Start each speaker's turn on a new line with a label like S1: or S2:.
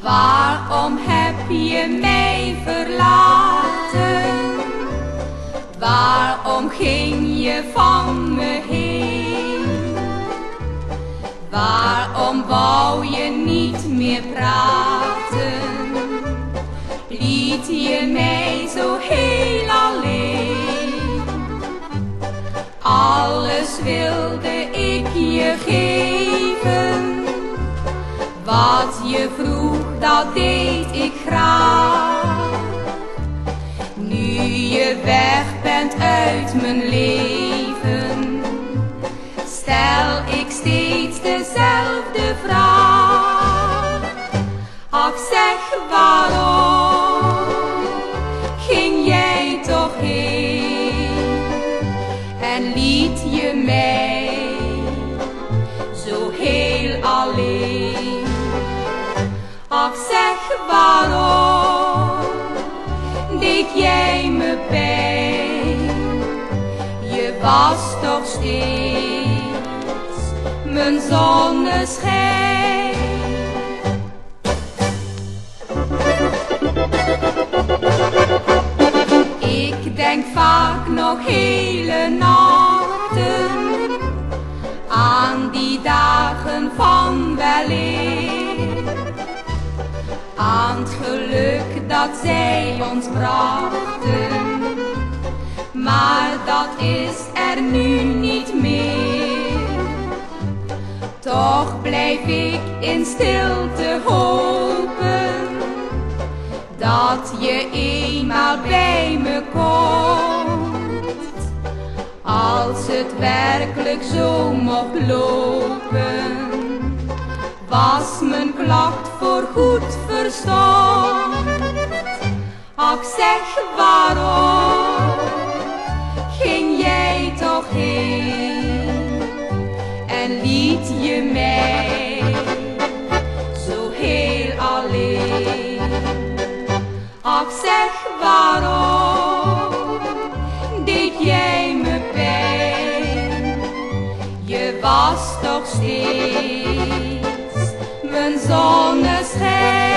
S1: Waarom heb je mij verlaten? Waarom ging je van me heen? Waarom wou je niet meer praten? Liet je mij zo heel alleen? Alles wilde ik je geven. Wat je vroeg, dat deed ik graag. Nu je weg bent uit mijn leven, stel ik steeds dezelfde vraag. Ach, zeg, waarom ging jij toch heen en liet je mij zo heel alleen? Ach, zeg, waarom deed jij me pijn? Je was toch steeds mijn zonneschijn. Ik denk vaak nog hele nachten aan die dagen van weleer, aan het geluk dat zij ons brachten, maar dat is er nu niet meer. Toch blijf ik in stilte hopen dat je eenmaal bij me komt. Als het werkelijk zo mocht lopen, was mijn klacht voorgoed verstomd. Ach, zeg, waarom ging jij toch heen en liet je mij zo heel alleen? Ach, zeg, waarom deed jij me pijn? Je was toch steeds mijn zonneschijn.